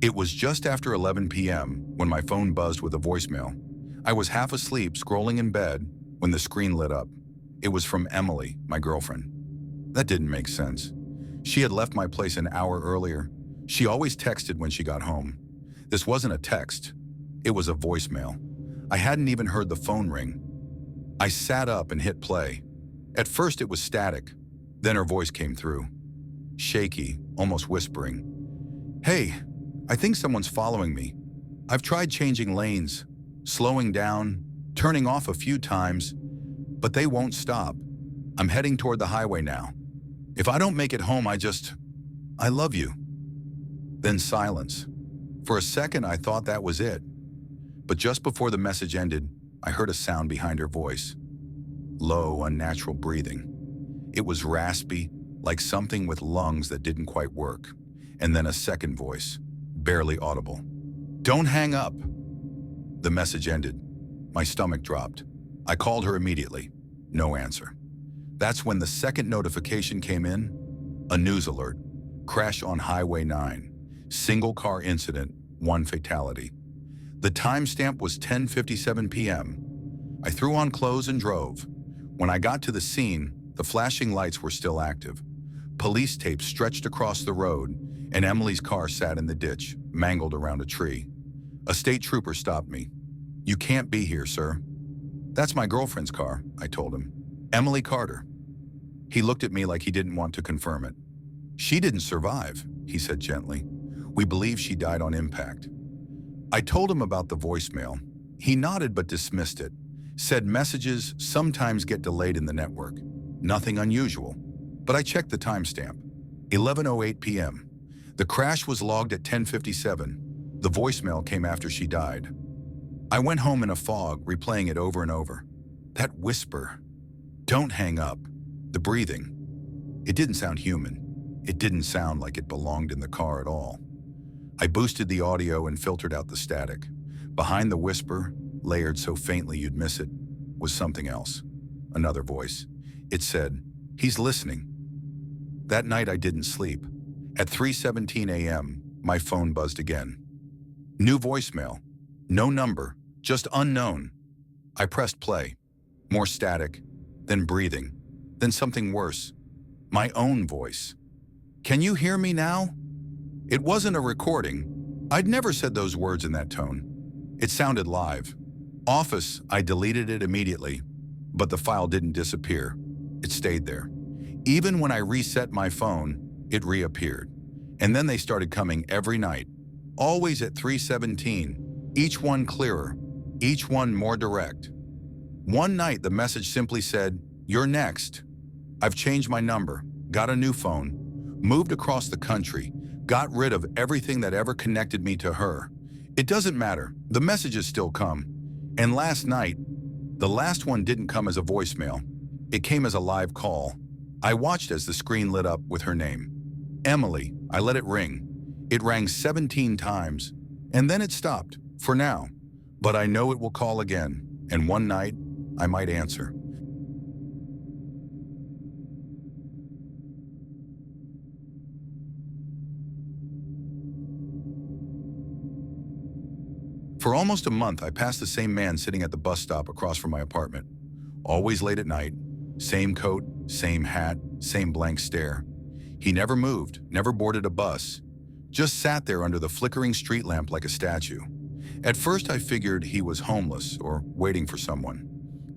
It was just after 11 p.m. when my phone buzzed with a voicemail. I was half asleep, scrolling in bed, when the screen lit up. It was from Emily, my girlfriend. That didn't make sense. She had left my place an hour earlier. She always texted when she got home. This wasn't a text. It was a voicemail. I hadn't even heard the phone ring. I sat up and hit play. At first it was static. Then her voice came through. Shaky, almost whispering. "Hey, I think someone's following me. I've tried changing lanes, slowing down, turning off a few times, but they won't stop. I'm heading toward the highway now. If I don't make it home, I love you." Then silence. For a second, I thought that was it. But just before the message ended, I heard a sound behind her voice. Low, unnatural breathing. It was raspy, like something with lungs that didn't quite work. And then a second voice, barely audible. "Don't hang up." The message ended. My stomach dropped. I called her immediately. No answer. That's when the second notification came in. A news alert. Crash on Highway 9. Single car incident, 1 fatality. The timestamp was 10:57 p.m. I threw on clothes and drove. When I got to the scene, the flashing lights were still active. Police tape stretched across the road, and Emily's car sat in the ditch, mangled around a tree. A state trooper stopped me. "You can't be here, sir." "That's my girlfriend's car," I told him. "Emily Carter." He looked at me like he didn't want to confirm it. "She didn't survive," he said gently. "We believe she died on impact." I told him about the voicemail. He nodded but dismissed it. Said messages sometimes get delayed in the network. Nothing unusual. But I checked the timestamp. 11:08 p.m. The crash was logged at 10:57. The voicemail came after she died. I went home in a fog, replaying it over and over. That whisper. "Don't hang up." The breathing. It didn't sound human. It didn't sound like it belonged in the car at all. I boosted the audio and filtered out the static. Behind the whisper, layered so faintly you'd miss it, was something else. Another voice. It said, "He's listening." That night I didn't sleep. At 3:17 a.m., my phone buzzed again. New voicemail. No number, just unknown. I pressed play. More static, then breathing, then something worse. My own voice. "Can you hear me now?" It wasn't a recording. I'd never said those words in that tone. It sounded live. Office, I deleted it immediately, but the file didn't disappear. It stayed there. Even when I reset my phone, it reappeared. And then they started coming every night, always at 3:17, each one clearer, each one more direct. One night the message simply said, "You're next." I've changed my number, got a new phone, moved across the country, got rid of everything that ever connected me to her. It doesn't matter, the messages still come. And last night, the last one didn't come as a voicemail. It came as a live call. I watched as the screen lit up with her name. Emily. I let it ring. It rang 17 times, and then it stopped, for now. But I know it will call again, and one night, I might answer. For almost a month, I passed the same man sitting at the bus stop across from my apartment. Always late at night, same coat, same hat, same blank stare. He never moved, never boarded a bus, just sat there under the flickering street lamp like a statue. At first I figured he was homeless or waiting for someone.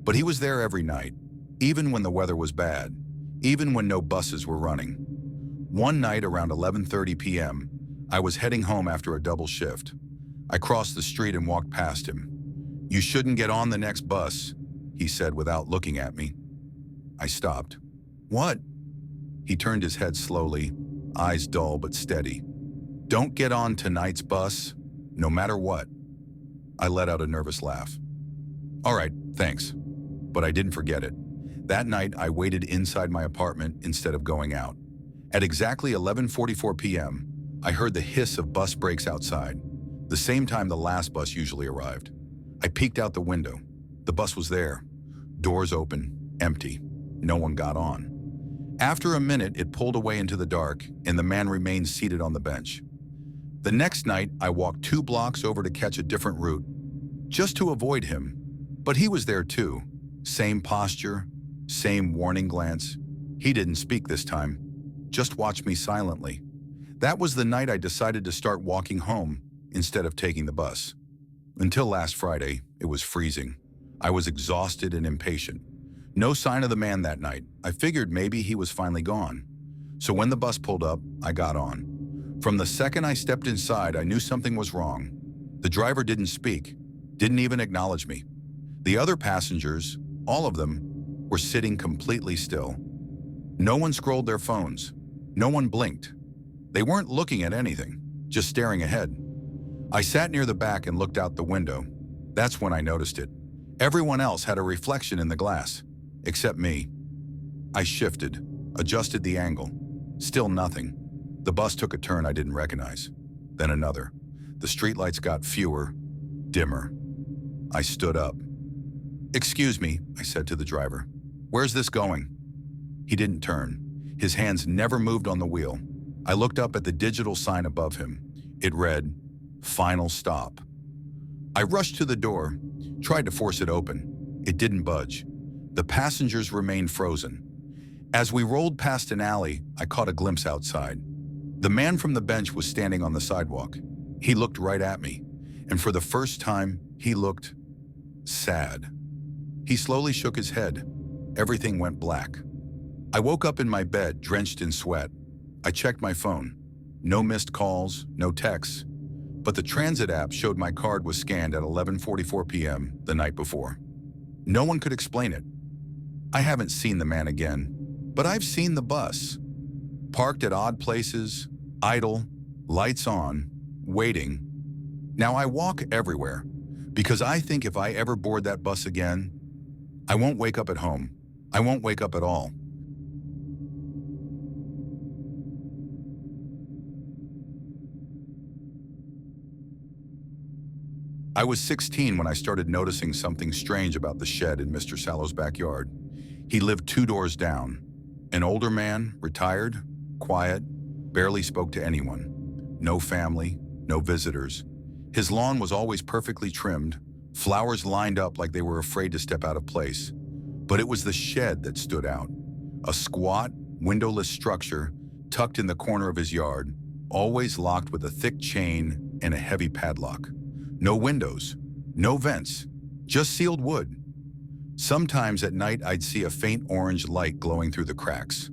But he was there every night, even when the weather was bad, even when no buses were running. One night around 11:30 p.m., I was heading home after a double shift. I crossed the street and walked past him. "You shouldn't get on the next bus," he said without looking at me. I stopped. "What?" He turned his head slowly, eyes dull but steady. "Don't get on tonight's bus, no matter what." I let out a nervous laugh. "All right, thanks." But I didn't forget it. That night, I waited inside my apartment instead of going out. At exactly 11:44 p.m., I heard the hiss of bus brakes outside, the same time the last bus usually arrived. I peeked out the window. The bus was there. Doors open, empty. No one got on. After a minute, it pulled away into the dark, and the man remained seated on the bench. The next night, I walked 2 blocks over to catch a different route, just to avoid him. But he was there too. Same posture, same warning glance. He didn't speak this time, just watched me silently. That was the night I decided to start walking home instead of taking the bus. Until last Friday, it was freezing. I was exhausted and impatient. No sign of the man that night. I figured maybe he was finally gone. So when the bus pulled up, I got on. From the second I stepped inside, I knew something was wrong. The driver didn't speak, didn't even acknowledge me. The other passengers, all of them, were sitting completely still. No one scrolled their phones. No one blinked. They weren't looking at anything, just staring ahead. I sat near the back and looked out the window. That's when I noticed it. Everyone else had a reflection in the glass, except me. I shifted, adjusted the angle. Still nothing. The bus took a turn I didn't recognize. Then another. The streetlights got fewer, dimmer. I stood up. "Excuse me," I said to the driver. "Where's this going?" He didn't turn. His hands never moved on the wheel. I looked up at the digital sign above him. It read, "Final stop." I rushed to the door, tried to force it open. It didn't budge. The passengers remained frozen. As we rolled past an alley, I caught a glimpse outside. The man from the bench was standing on the sidewalk. He looked right at me, and for the first time, he looked sad. He slowly shook his head. Everything went black. I woke up in my bed, drenched in sweat. I checked my phone. No missed calls, no texts. But the transit app showed my card was scanned at 11:44 p.m. the night before. No one could explain it. I haven't seen the man again, but I've seen the bus. Parked at odd places, idle, lights on, waiting. Now I walk everywhere, because I think if I ever board that bus again, I won't wake up at home. I won't wake up at all. I was 16 when I started noticing something strange about the shed in Mr. Sallow's backyard. He lived 2 doors down. An older man, retired, quiet, barely spoke to anyone. No family, no visitors. His lawn was always perfectly trimmed, flowers lined up like they were afraid to step out of place. But it was the shed that stood out. A squat, windowless structure tucked in the corner of his yard, always locked with a thick chain and a heavy padlock. No windows, no vents, just sealed wood. Sometimes at night I'd see a faint orange light glowing through the cracks.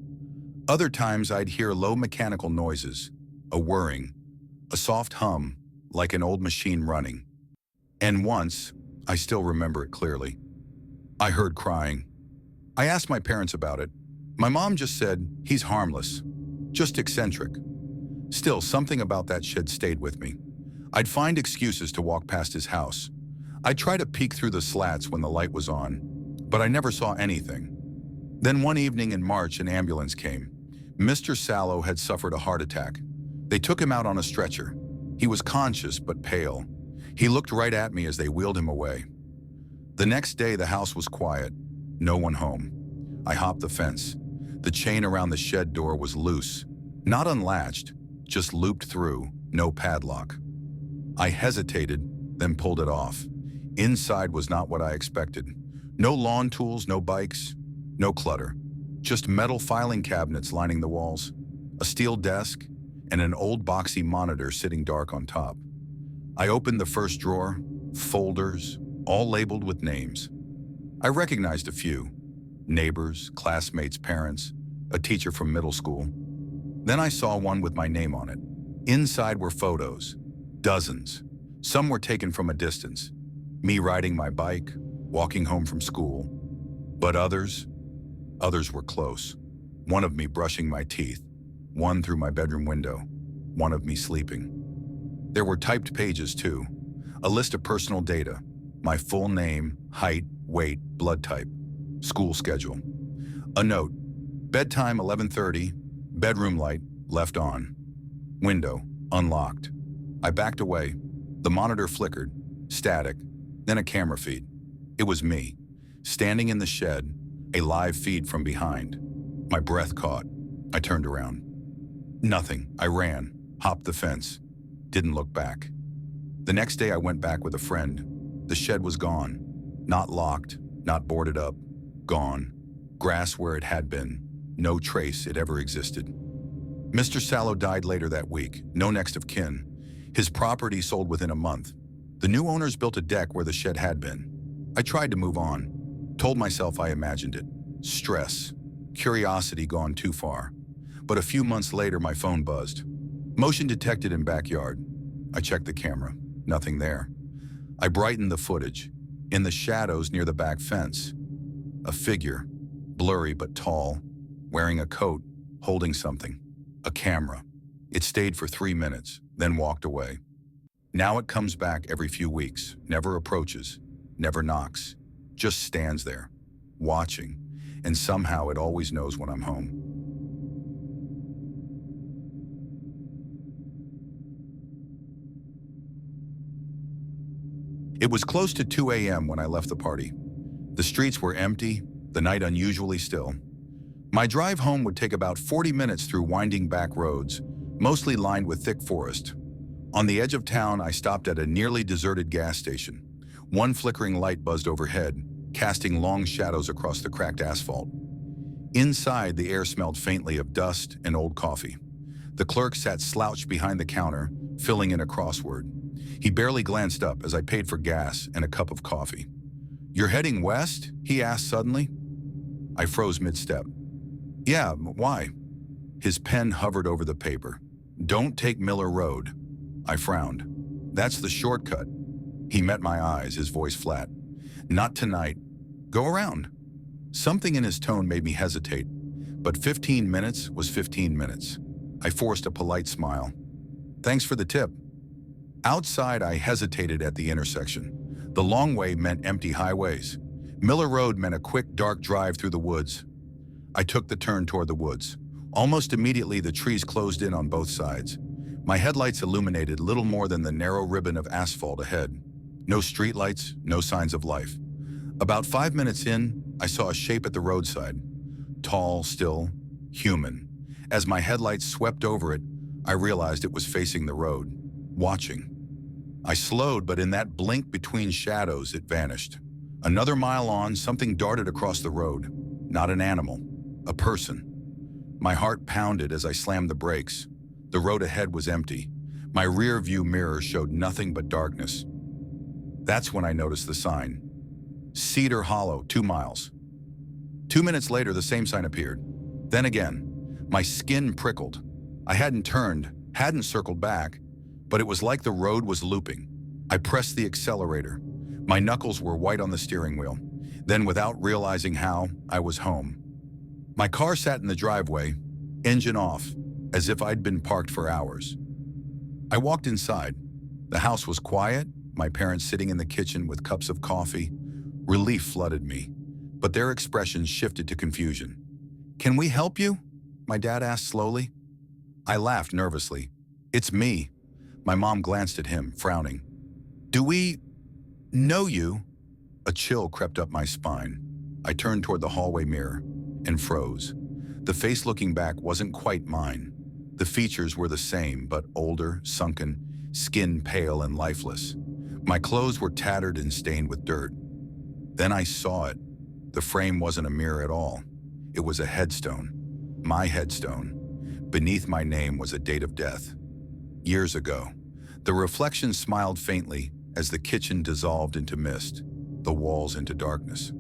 Other times I'd hear low mechanical noises, a whirring, a soft hum, like an old machine running. And once, I still remember it clearly, I heard crying. I asked my parents about it. My mom just said, "He's harmless, just eccentric." Still, something about that shed stayed with me. I'd find excuses to walk past his house. I'd try to peek through the slats when the light was on, but I never saw anything. Then one evening in March, an ambulance came. Mr. Sallow had suffered a heart attack. They took him out on a stretcher. He was conscious but pale. He looked right at me as they wheeled him away. The next day, the house was quiet. No one home. I hopped the fence. The chain around the shed door was loose. Not unlatched, just looped through, no padlock. I hesitated, then pulled it off. Inside was not what I expected. No lawn tools, no bikes, no clutter. Just metal filing cabinets lining the walls, a steel desk, and an old boxy monitor sitting dark on top. I opened the first drawer, folders, all labeled with names. I recognized a few. Neighbors, classmates, parents, a teacher from middle school. Then I saw one with my name on it. Inside were photos. Dozens. Some were taken from a distance. Me riding my bike, walking home from school. But others were close. One of me brushing my teeth, one through my bedroom window, one of me sleeping. There were typed pages too, a list of personal data, my full name, height, weight, blood type, school schedule. A note, bedtime 11:30, bedroom light left on, window unlocked. I backed away. The monitor flickered, static, then a camera feed. It was me, standing in the shed, a live feed from behind. My breath caught. I turned around. Nothing. I ran, hopped the fence. Didn't look back. The next day I went back with a friend. The shed was gone. Not locked, not boarded up. Gone. Grass where it had been. No trace it ever existed. Mr. Sallow died later that week, no next of kin. His property sold within a month. The new owners built a deck where the shed had been. I tried to move on. Told myself I imagined it. Stress. Curiosity gone too far. But a few months later, my phone buzzed. Motion detected in backyard. I checked the camera. Nothing there. I brightened the footage. In the shadows near the back fence, a figure, blurry but tall, wearing a coat, holding something. A camera. It stayed for 3 minutes, then walked away. Now it comes back every few weeks, never approaches, never knocks, just stands there, watching, and somehow it always knows when I'm home. It was close to 2 a.m. when I left the party. The streets were empty, the night unusually still. My drive home would take about 40 minutes through winding back roads, mostly lined with thick forest. On the edge of town, I stopped at a nearly deserted gas station. One flickering light buzzed overhead, casting long shadows across the cracked asphalt. Inside, the air smelled faintly of dust and old coffee. The clerk sat slouched behind the counter, filling in a crossword. He barely glanced up as I paid for gas and a cup of coffee. "You're heading west?" he asked suddenly. I froze mid-step. "Yeah, why?" His pen hovered over the paper. "Don't take Miller Road." I frowned. "That's the shortcut." He met my eyes, his voice flat. "Not tonight. Go around." Something in his tone made me hesitate, but 15 minutes was 15 minutes. I forced a polite smile. "Thanks for the tip." Outside, I hesitated at the intersection. The long way meant empty highways. Miller Road meant a quick, dark drive through the woods. I took the turn toward the woods. Almost immediately, the trees closed in on both sides. My headlights illuminated little more than the narrow ribbon of asphalt ahead. No streetlights, no signs of life. About 5 minutes in, I saw a shape at the roadside. Tall, still, human. As my headlights swept over it, I realized it was facing the road, watching. I slowed, but in that blink between shadows, it vanished. Another mile on, something darted across the road. Not an animal, a person. My heart pounded as I slammed the brakes. The road ahead was empty. My rear view mirror showed nothing but darkness. That's when I noticed the sign. Cedar Hollow, 2 miles. 2 minutes later, the same sign appeared. Then again. My skin prickled. I hadn't turned, hadn't circled back, but it was like the road was looping. I pressed the accelerator. My knuckles were white on the steering wheel. Then, without realizing how, I was home. My car sat in the driveway, engine off, as if I'd been parked for hours. I walked inside. The house was quiet, my parents sitting in the kitchen with cups of coffee. Relief flooded me, but their expressions shifted to confusion. "Can we help you?" my dad asked slowly. I laughed nervously. "It's me." My mom glanced at him, frowning. "Do we know you?" A chill crept up my spine. I turned toward the hallway mirror and froze. The face looking back wasn't quite mine. The features were the same, but older, sunken, skin pale and lifeless. My clothes were tattered and stained with dirt. Then I saw it. The frame wasn't a mirror at all. It was a headstone. My headstone. Beneath my name was a date of death. Years ago. The reflection smiled faintly as the kitchen dissolved into mist, the walls into darkness.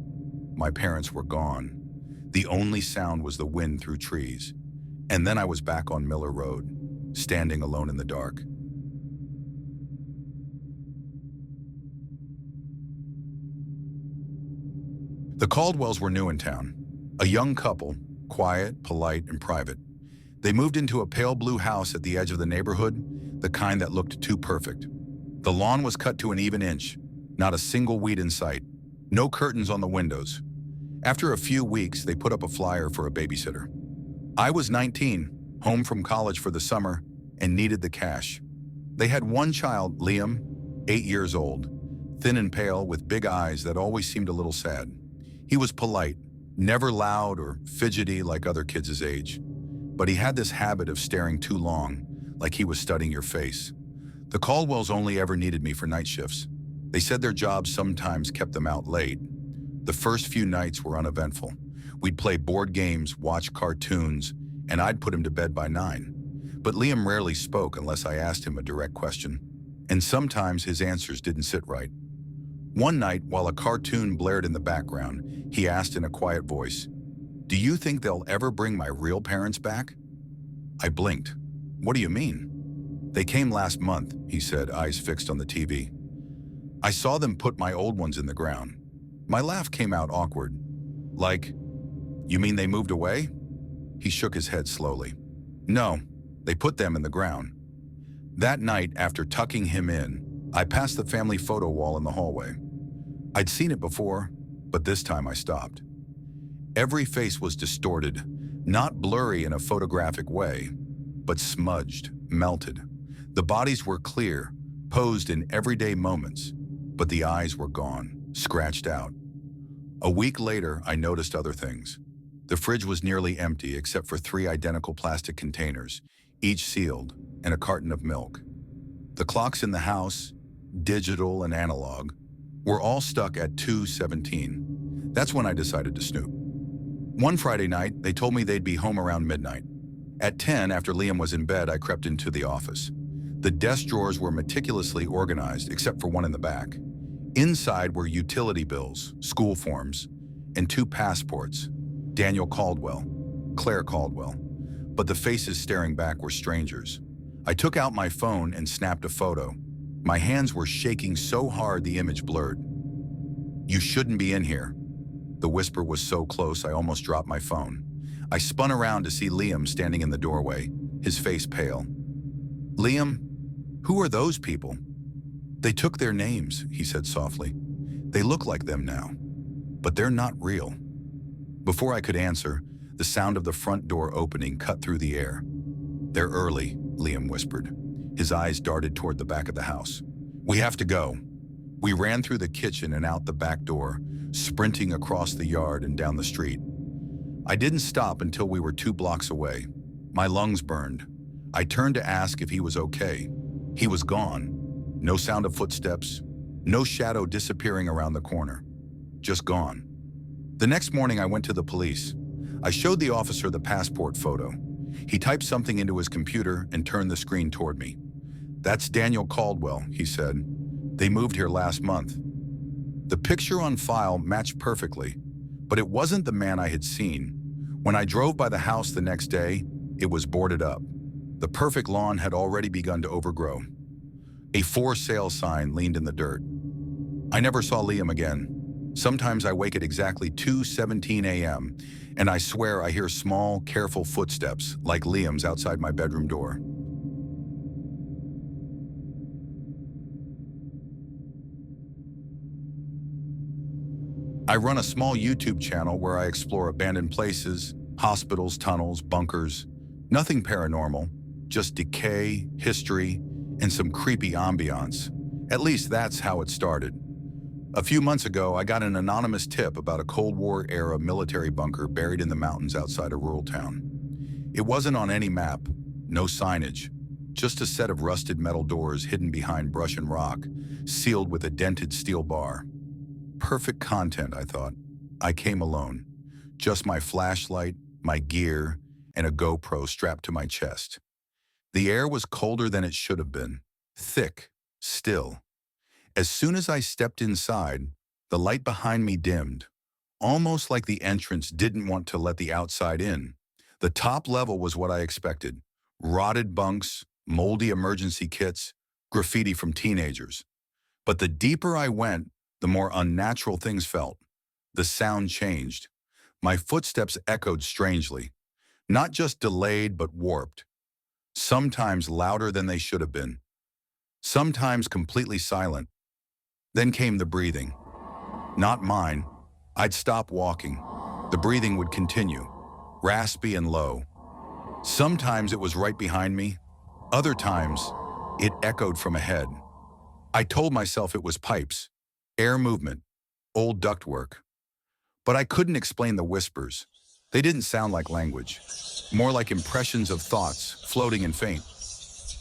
My parents were gone. The only sound was the wind through trees. And then I was back on Miller Road, standing alone in the dark. The Caldwells were new in town. A young couple, quiet, polite, and private. They moved into a pale blue house at the edge of the neighborhood, the kind that looked too perfect. The lawn was cut to an even inch, not a single weed in sight, no curtains on the windows. After a few weeks, they put up a flyer for a babysitter. I was 19, home from college for the summer, and needed the cash. They had one child, Liam, 8 years old, thin and pale with big eyes that always seemed a little sad. He was polite, never loud or fidgety like other kids his age, but he had this habit of staring too long, like he was studying your face. The Caldwells only ever needed me for night shifts. They said their jobs sometimes kept them out late. The first few nights were uneventful. We'd play board games, watch cartoons, and I'd put him to bed by 9. But Liam rarely spoke unless I asked him a direct question, and sometimes his answers didn't sit right. One night, while a cartoon blared in the background, he asked in a quiet voice, "Do you think they'll ever bring my real parents back?" I blinked. "What do you mean?" "They came last month," he said, eyes fixed on the TV. "I saw them put my old ones in the ground." My laugh came out awkward. "Like, you mean they moved away?" He shook his head slowly. "No, they put them in the ground." That night, after tucking him in, I passed the family photo wall in the hallway. I'd seen it before, but this time I stopped. Every face was distorted, not blurry in a photographic way, but smudged, melted. The bodies were clear, posed in everyday moments, but the eyes were gone, scratched out. A week later, I noticed other things. The fridge was nearly empty except for 3 identical plastic containers, each sealed, and a carton of milk. The clocks in the house, digital and analog, were all stuck at 2:17. That's when I decided to snoop. One Friday night, they told me they'd be home around midnight. At 10, after Liam was in bed, I crept into the office. The desk drawers were meticulously organized, except for one in the back. Inside were utility bills, school forms, and 2 passports, Daniel Caldwell, Claire Caldwell. But the faces staring back were strangers. I took out my phone and snapped a photo. My hands were shaking so hard the image blurred. "You shouldn't be in here." The whisper was so close I almost dropped my phone. I spun around to see Liam standing in the doorway, his face pale. "Liam, who are those people?" "They took their names," he said softly. "They look like them now, but they're not real." Before I could answer, the sound of the front door opening cut through the air. "They're early," Liam whispered. His eyes darted toward the back of the house. "We have to go." We ran through the kitchen and out the back door, sprinting across the yard and down the street. I didn't stop until we were 2 blocks away. My lungs burned. I turned to ask if he was okay. He was gone. No sound of footsteps, no shadow disappearing around the corner. Just gone. The next morning I went to the police. I showed the officer the passport photo. He typed something into his computer and turned the screen toward me. "That's Daniel Caldwell," he said. "They moved here last month." The picture on file matched perfectly, but it wasn't the man I had seen. When I drove by the house the next day, it was boarded up. The perfect lawn had already begun to overgrow. A "for sale" sign leaned in the dirt. I never saw Liam again. Sometimes I wake at exactly 2:17 a.m., and I swear I hear small, careful footsteps like Liam's outside my bedroom door. I run a small YouTube channel where I explore abandoned places, hospitals, tunnels, bunkers. Nothing paranormal, just decay, history, and some creepy ambiance. At least that's how it started. A few months ago, I got an anonymous tip about a Cold War-era military bunker buried in the mountains outside a rural town. It wasn't on any map, no signage, just a set of rusted metal doors hidden behind brush and rock, sealed with a dented steel bar. Perfect content, I thought. I came alone. Just my flashlight, my gear, and a GoPro strapped to my chest. The air was colder than it should have been, thick, still. As soon as I stepped inside, the light behind me dimmed, almost like the entrance didn't want to let the outside in. The top level was what I expected. Rotted bunks, moldy emergency kits, graffiti from teenagers. But the deeper I went, the more unnatural things felt. The sound changed. My footsteps echoed strangely, not just delayed but warped. Sometimes louder than they should have been. Sometimes completely silent. Then came the breathing. Not mine. I'd stop walking. The breathing would continue, raspy and low. Sometimes it was right behind me. Other times, it echoed from ahead. I told myself it was pipes, air movement, old ductwork. But I couldn't explain the whispers. They didn't sound like language, more like impressions of thoughts floating and faint.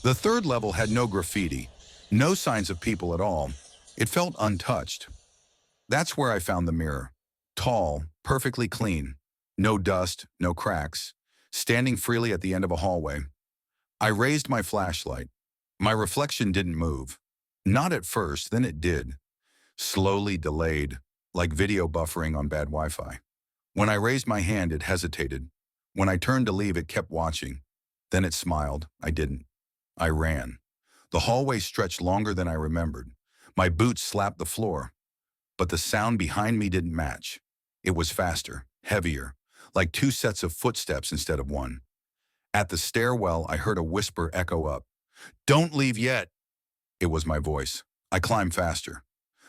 The third level had no graffiti, No signs of people at all. It felt untouched. That's where I found the mirror. Tall, perfectly clean. No dust, no cracks. Standing freely at the end of a hallway. I raised my flashlight. My reflection didn't move. Not at first, then it did. Slowly delayed, like video buffering on bad Wi-Fi. When I raised my hand, it hesitated. When I turned to leave, it kept watching. Then it smiled. I didn't. I ran. The hallway stretched longer than I remembered. My boots slapped the floor, but the sound behind me didn't match. It was faster, heavier, like two sets of footsteps instead of one. At the stairwell, I heard a whisper echo up. "Don't leave yet." It was my voice. I climbed faster.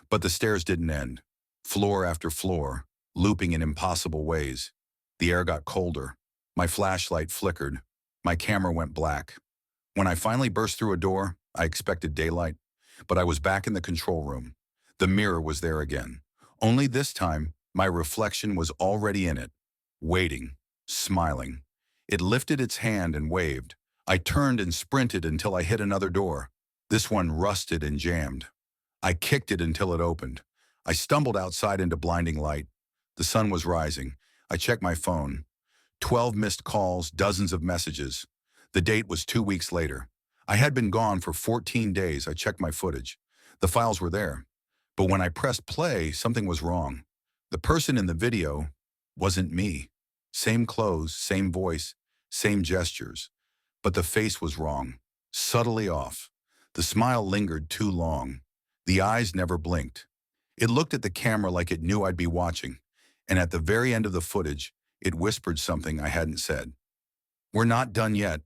But the stairs didn't end. Floor after floor, looping in impossible ways. The air got colder. My flashlight flickered. My camera went black. When I finally burst through a door, I expected daylight, but I was back in the control room. The mirror was there again. Only this time, my reflection was already in it, waiting, smiling. It lifted its hand and waved. I turned and sprinted until I hit another door. This one rusted and jammed. I kicked it until it opened. I stumbled outside into blinding light. The sun was rising. I checked my phone. 12 missed calls, dozens of messages. The date was 2 weeks later. I had been gone for 14 days. I checked my footage. The files were there. But when I pressed play, something was wrong. The person in the video wasn't me. Same clothes, same voice, same gestures. But the face was wrong, subtly off. The smile lingered too long. The eyes never blinked. It looked at the camera like it knew I'd be watching, and at the very end of the footage, it whispered something I hadn't said. "We're not done yet."